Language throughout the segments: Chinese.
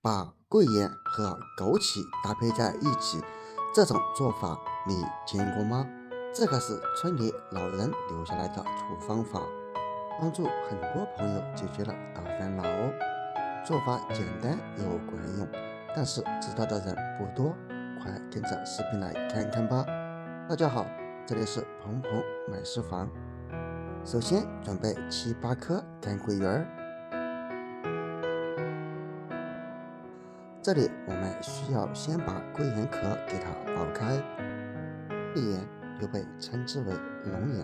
把桂圆和枸杞搭配在一起，这种做法你见过吗？这个是村里老人留下来的土方法，帮助很多朋友解决了大烦恼。做法简单又管用，但是知道的人不多，快跟着视频来看看吧。大家好，这里是鹏鹏美食坊。首先准备7、8颗干桂圆，这里我们需要先把桂圆壳给它剥开。桂圆又被称之为龙眼，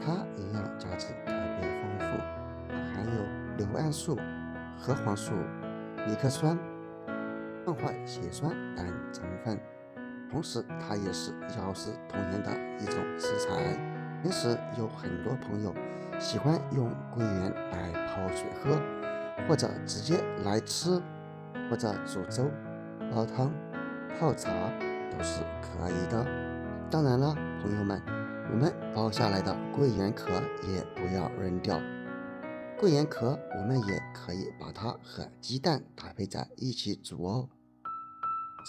它营养价值特别丰富，含有硫胺素、核黄素、尼克酸、抗坏血酸等成分，同时它也是药食同源的一种食材。平时有很多朋友喜欢用桂圆来泡水喝，或者直接来吃，或者煮粥、煲汤、泡茶都是可以的。当然了，朋友们，我们剥下来的桂圆壳也不要扔掉。桂圆壳我们也可以把它和鸡蛋搭配在一起煮哦。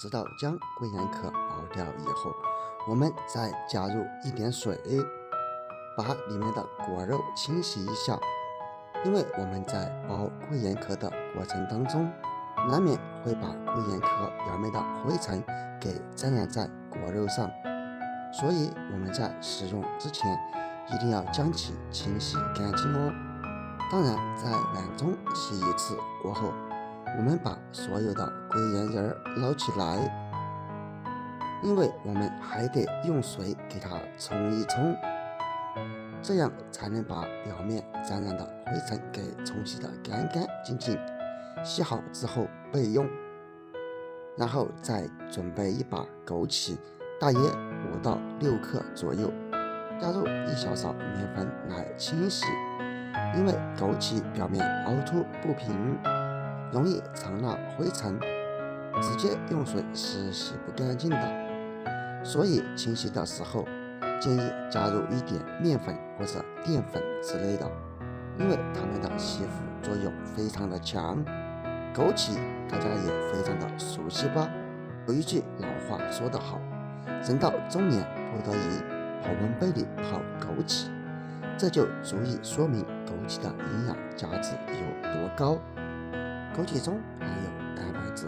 直到将桂圆壳剥掉以后，我们再加入一点水，把里面的果肉清洗一下。因为我们在剥桂圆壳的过程当中，难免会把桂圆壳表面的灰尘给沾染在果肉上，所以我们在使用之前一定要将其清洗干净哦。当然，在碗中洗一次过后，我们把所有的桂圆仁捞起来，因为我们还得用水给它冲一冲，这样才能把表面沾染的灰尘给冲洗得干干净净。洗好之后备用。然后再准备一把枸杞，大约5到6克左右，加入1小勺面粉来清洗。因为枸杞表面凹凸不平，容易藏纳灰尘，直接用水是洗不干净的，所以清洗的时候建议加入一点面粉或者淀粉之类的，因为它们的吸附作用非常的强。枸杞大家也非常的熟悉吧？有一句老话说得好，人到中年不得已泡温杯里泡枸杞，这就足以说明枸杞的营养价值有多高。枸杞中含有蛋白质、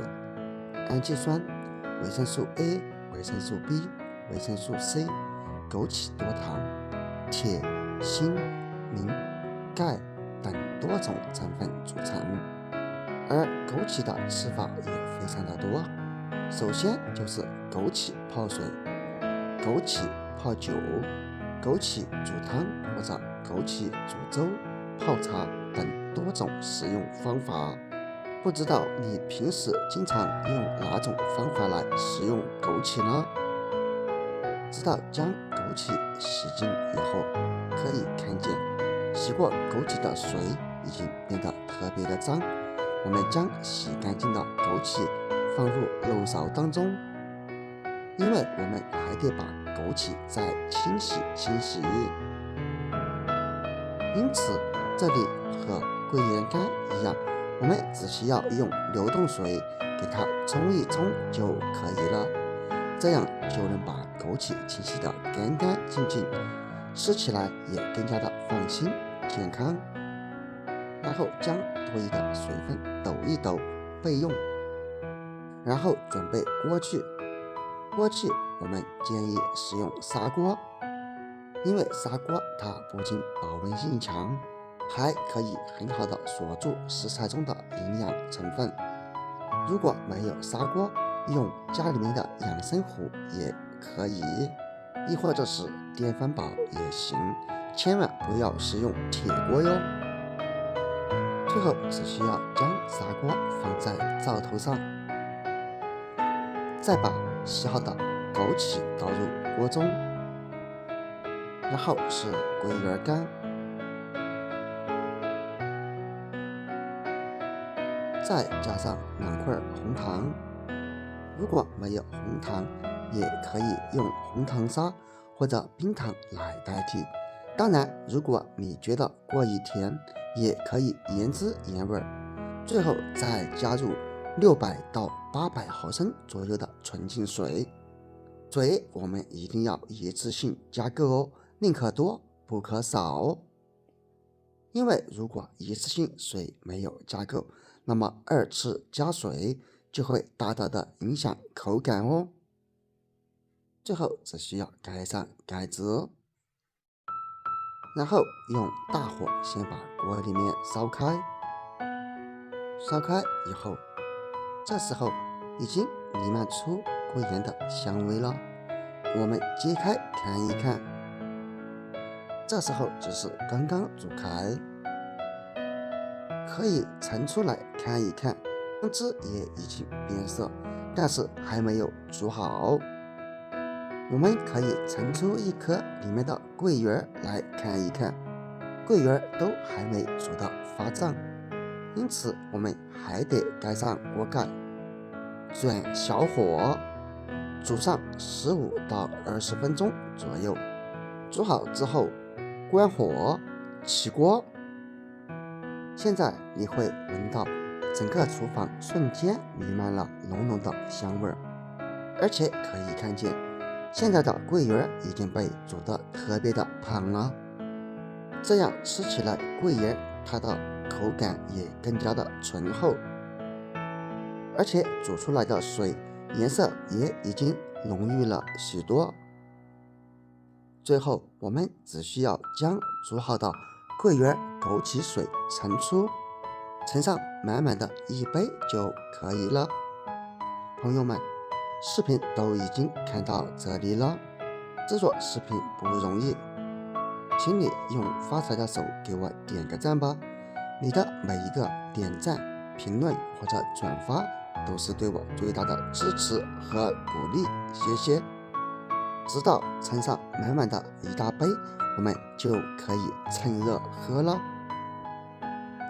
氨基酸、维生素 A、维生素 B、维生素 C、枸杞多糖、铁、锌、磷、钙等多种成分组成。而枸杞的吃法也非常的多，首先就是枸杞泡水、枸杞泡酒、枸杞煮汤或者枸杞煮粥、泡茶等多种食用方法。不知道你平时经常用哪种方法来食用枸杞呢？直到将枸杞洗净以后，可以看见洗过枸杞的水已经变得特别的脏。我们将洗干净的枸杞放入漏勺当中，因为我们还得把枸杞再清洗。因此，这里和桂圆干一样，我们只需要用流动水给它冲一冲就可以了，这样就能把枸杞清洗得干干净净，吃起来也更加的放心健康。然后将多余的水分抖一抖备用。然后准备锅具，锅具我们建议使用砂锅，因为砂锅它不仅保温性强，还可以很好的锁住食材中的营养成分。如果没有砂锅，用家里面的养生壶也可以，亦或者是电饭煲也行，千万不要使用铁锅哟。最后只需要将砂锅放在灶头上，再把洗好的枸杞倒入锅中，然后是桂圆干，再加上2块红糖。如果没有红糖，也可以用红糖沙或者冰糖来代替。当然，如果你觉得过于甜，也可以原汁原味。最后再加入600到800毫升左右的纯净水。水我们一定要一次性加够哦，宁可多不可少。因为如果一次性水没有加够，那么2次加水就会大大的影响口感哦。最后只需要盖上盖子，然后用大火先把锅里面烧开。烧开以后，这时候已经弥漫出桂圆的香味了。我们揭开看一看，这时候只是刚刚煮开，可以盛出来看一看，汤汁也已经变色，但是还没有煮好。我们可以盛出一颗里面的桂圆来看一看，桂圆都还没煮到发胀，因此我们还得盖上锅盖，转小火煮上15到20分钟左右。煮好之后关火起锅。现在你会闻到整个厨房瞬间弥漫了浓浓的香味儿，而且可以看见现在的桂圆已经被煮得特别的胖了，这样吃起来桂圆它的口感也更加的醇厚，而且煮出来的水颜色也已经浓郁了许多。最后我们只需要将煮好的桂圆枸杞水盛出，盛上满满的一杯就可以了。朋友们，视频都已经看到这里了，制作视频不容易，请你用发财的手给我点个赞吧。你的每一个点赞、评论或者转发都是对我最大的支持和鼓励，谢谢。直到盛上满满的一大杯，我们就可以趁热喝了。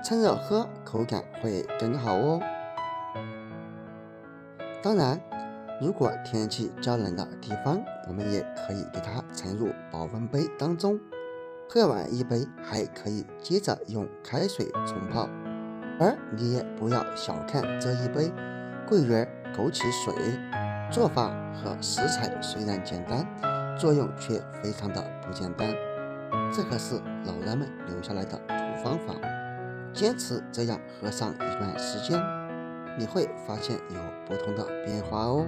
趁热喝口感会更好哦。当然，如果天气较冷的地方，我们也可以给它盛入保温杯当中，喝完一杯还可以接着用开水冲泡。而你也不要小看这一杯桂圆枸杞水，做法和食材虽然简单，作用却非常的不简单。这可是老人们留下来的土方法，坚持这样喝上一段时间，你会发现有不同的变化哦。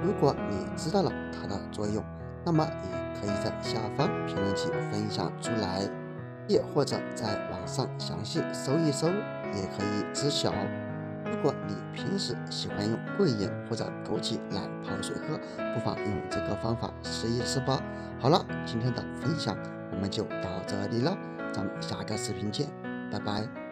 如果你知道了它的作用，那么也可以在下方评论区分享出来，也或者在网上详细搜一搜也可以知晓。如果你平时喜欢用桂圆或者枸杞来泡水喝，不妨用这个方法试一试吧。好了，今天的分享我们就到这里了，咱们下个视频见，拜拜。